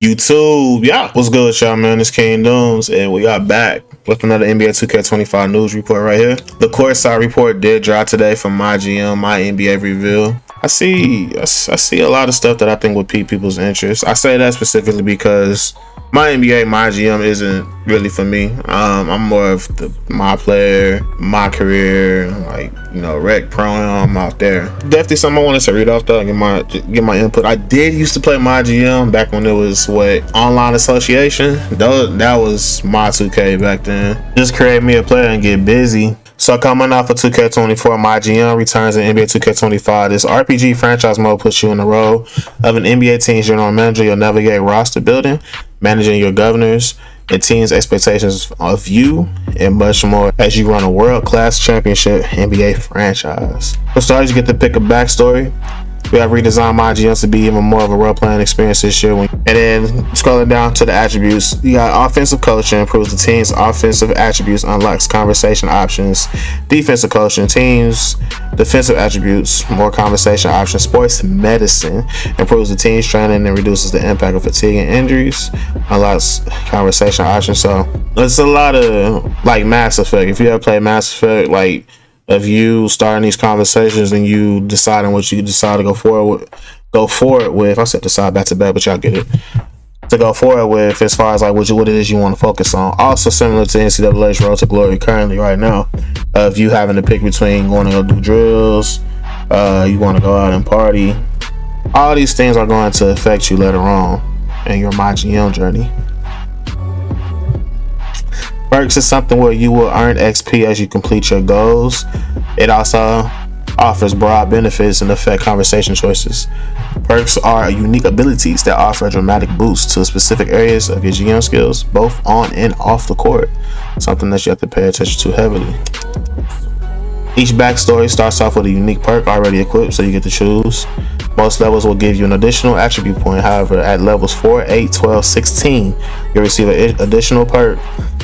YouTube, yeah, what's good with y'all, man? It's KangDooms, and we are back with another NBA 2K25 news report right here. The courtside report did drop today from MyGM, my NBA review. I see a lot of stuff that I think would pique people's interest. I say that specifically because my NBA, MyGM isn't really for me. I'm more of my player, my career, like, you know, rec pro. I'm out there. Definitely something I wanted to read off though, and get my input. I did used to play MyGM back when it was online association. That was my 2K back then. Just create me a player and get busy. So coming off of 2K24, MyGM returns in NBA 2K25. This RPG franchise mode puts you in the role of an NBA team's general manager. You'll navigate roster building, managing your governors and teams' expectations of you, and much more as you run a world-class championship NBA franchise. For starters, you get to pick a backstory. We have redesigned MyGM to be even more of a role-playing experience this year. And then scrolling down to the attributes, you got offensive coaching, improves the team's offensive attributes, unlocks conversation options. Defensive coaching, teams' defensive attributes, more conversation options. Sports medicine, improves the team's training and reduces the impact of fatigue and injuries, unlocks conversation options. So it's a lot of like Mass Effect. If you ever play Mass Effect, like, of you starting these conversations and you deciding what you decide to go forward with. I said decide back to back, but y'all get it. To go forward with as far as like what it is you want to focus on. Also similar to NCAA's Road to Glory currently right now, of you having to pick between going to go do drills, you want to go out and party. All these things are going to affect you later on in your MyGM journey. Perks is something where you will earn XP as you complete your goals. It also offers broad benefits and affect conversation choices. Perks are unique abilities that offer a dramatic boost to specific areas of your GM skills, both on and off the court. Something that you have to pay attention to heavily. Each backstory starts off with a unique perk already equipped, so you get to choose. Most levels will give you an additional attribute point. However, at levels 4, 8, 12, 16, you'll receive an additional perk.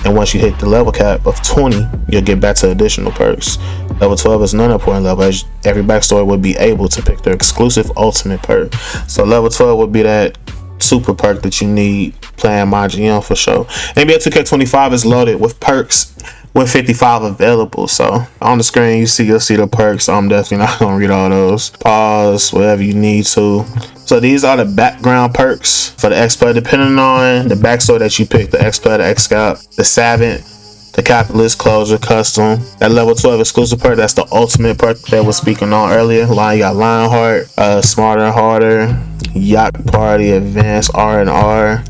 And once you hit the level cap of 20, you'll get back to additional perks. Level 12 is an unimportant level, as every backstory will be able to pick their exclusive ultimate perk. So level 12 would be that super perk that you need playing MyGM for sure. NBA 2K25 is loaded with perks with 55 available. So on the screen you'll see the perks. I'm definitely not gonna read all those. Pause whatever you need to. So these are the background perks for the X-Player, depending on the backstory that you pick. The X-Player, the X-Scout, the Savant, the Capitalist, Closure, Custom. That level 12 exclusive perk, that's the ultimate perk that was speaking on earlier. You got Lionheart, Smarter and Harder, Yacht Party, Advanced R&R,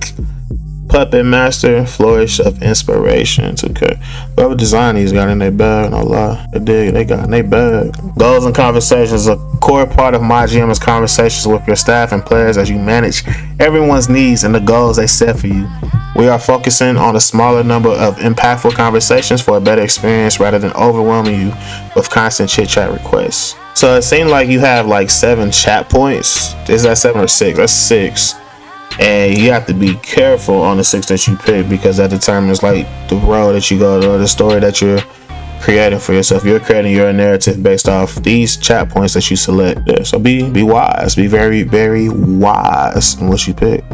Puppet Master, Flourish of Inspiration. 2K. Whoever designed these got in their bag, no lie. They got in their bag. Goals and conversations. A core part of MyGM is conversations with your staff and players as you manage everyone's needs and the goals they set for you. We are focusing on a smaller number of impactful conversations for a better experience rather than overwhelming you with constant chit-chat requests. So it seemed like you have like 7 chat points. Is that 7 or 6? That's 6. And you have to be careful on the 6 that you pick, because that determines like the road that you go, or the story that you're creating for yourself. You're creating your narrative based off these chat points that you select there. So be wise. Be very, very wise in what you pick.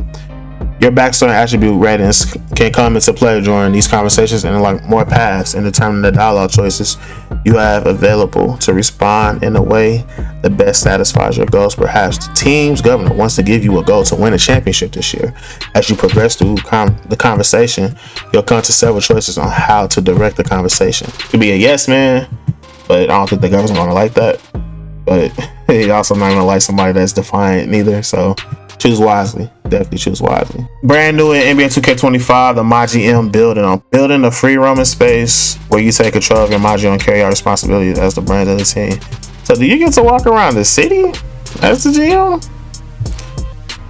Your backstory attribute ratings can come into play during these conversations and like more paths and determine the dialogue choices you have available to respond in a way that best satisfies your goals. Perhaps the team's governor wants to give you a goal to win a championship this year. As you progress through the conversation, you'll come to several choices on how to direct the conversation. It could be a yes man, but I don't think the governor's gonna like that. But he also not gonna like somebody that's defiant neither. So choose wisely. Definitely choose wisely. Brand new in NBA 2K25, the MyGM building. I'm building a free roaming space where you take control of your MyGM and carry out responsibilities as the brand of the team. So do you get to walk around the city as the GM?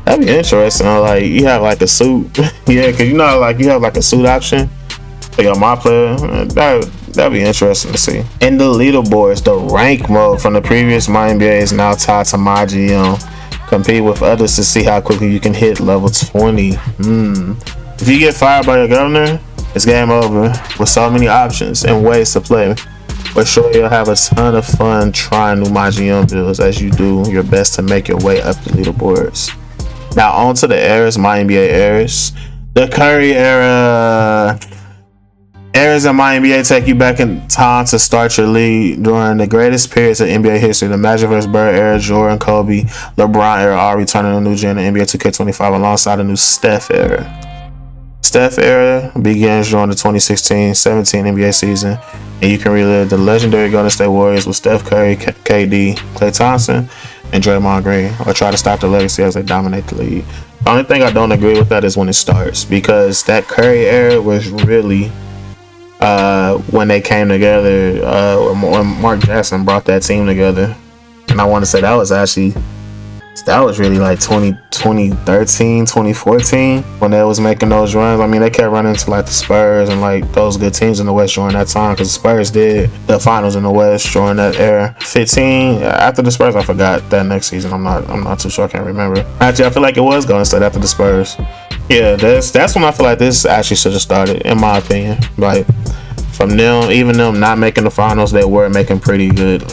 That'd be interesting. Like you have like a suit. Yeah, because you know, like you have like a suit option for your my player. That'd be interesting to see. In the leaderboards, the rank mode from the previous MyNBA is now tied to MyGM. Compete with others to see how quickly you can hit level 20. If you get fired by your governor, it's game over. With so many options and ways to play, we're sure you'll have a ton of fun trying new MyGM builds as you do your best to make your way up the leaderboards. Now on to the eras, my NBA eras. The Curry era. Eras in my NBA take you back in time to start your league during the greatest periods of NBA history. The Magic vs. Bird era, Jordan, Kobe, LeBron era, all returning to new gen in NBA 2K25 alongside the new Steph era. Steph era begins during the 2016-17 NBA season, and you can relive the legendary Golden State Warriors with Steph Curry, KD, Klay Thompson, and Draymond Green, or try to stop the legacy as they dominate the league. The only thing I don't agree with that is when it starts, because that Curry era was really when they came together, when Mark Jackson brought that team together. And I want to say that was really like 2013, 2014 when they was making those runs. I mean, they kept running into like the Spurs and like those good teams in the West during that time, because the Spurs did the finals in the West during that era. 15 after the Spurs, I forgot that next season. I'm not too sure. I can't remember. Actually, I feel like it was going to start after the Spurs. Yeah, that's when I feel like this actually should have started, in my opinion. Like from them, even them not making the finals, they were making pretty good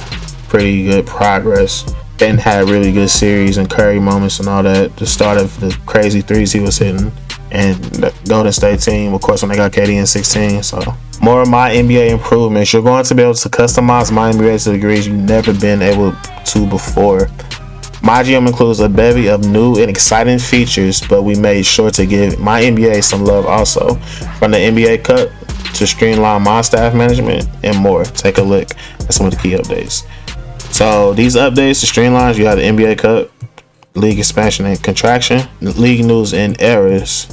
progress. And had really good series and Curry moments and all that. The start of the crazy threes he was hitting, and the Golden State team, of course, when they got KD in 16. So more of my NBA improvements. You're going to be able to customize my NBA to degrees you've never been able to before. MyGM includes a bevy of new and exciting features, but we made sure to give my NBA some love also. From the NBA Cup to streamline my staff management and more. Take a look at some of the key updates. So these updates to streamlines, you have the NBA Cup, league expansion and contraction, league news and errors.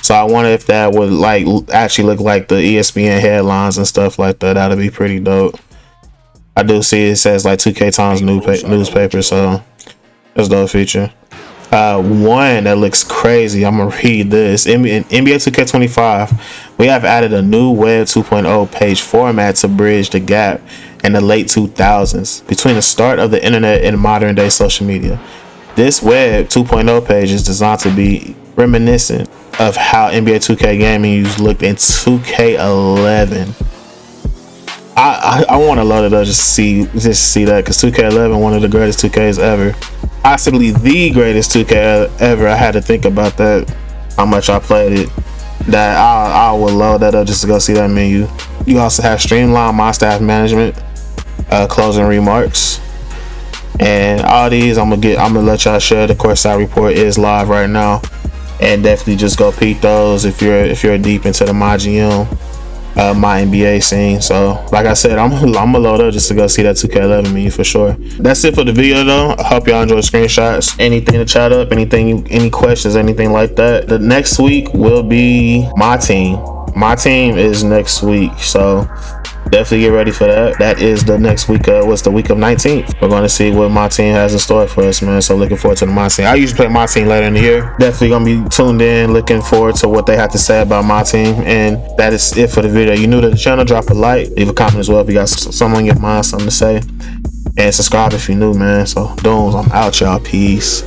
So I wonder if that would like actually look like the ESPN headlines and stuff like that. That'd be pretty dope. I do see it says like 2K25 newspaper, so that's a dope feature. One that looks crazy. I'm gonna read this. In NBA 2K25, we have added a new Web 2.0 page format to bridge the gap in the late 2000s between the start of the internet and modern day social media. This Web 2.0 page is designed to be reminiscent of how NBA 2K gaming looked in 2K11. I want to load it up just to see that, because 2K11, one of the greatest 2Ks ever, possibly the greatest 2K ever. I had to think about that, how much I played it. That I will load that up just to go see that menu. You also have streamline my staff management, closing remarks, and all these I'm gonna let y'all share. The courtside report is live right now, and definitely just go peek those if you're deep into the MyGM, my NBA scene. So like I said, I'm gonna load up just to go see that 2K11 menu for sure. That's it for the video though. I hope y'all enjoy screenshots. Anything to chat up, any questions, anything like that. The next week will be my team. My team is next week, so definitely get ready for that. That is the next week. What's the week of 19th? We're going to see what my team has in store for us, man. So looking forward to my team. I usually play my team later in the year. Definitely going to be tuned in, looking forward to what they have to say about my team. And that is it for the video. You new to the channel, drop a like, leave a comment as well if you got something on your mind, something to say, and subscribe if you're new, man. So Dooms, I'm out, y'all. Peace.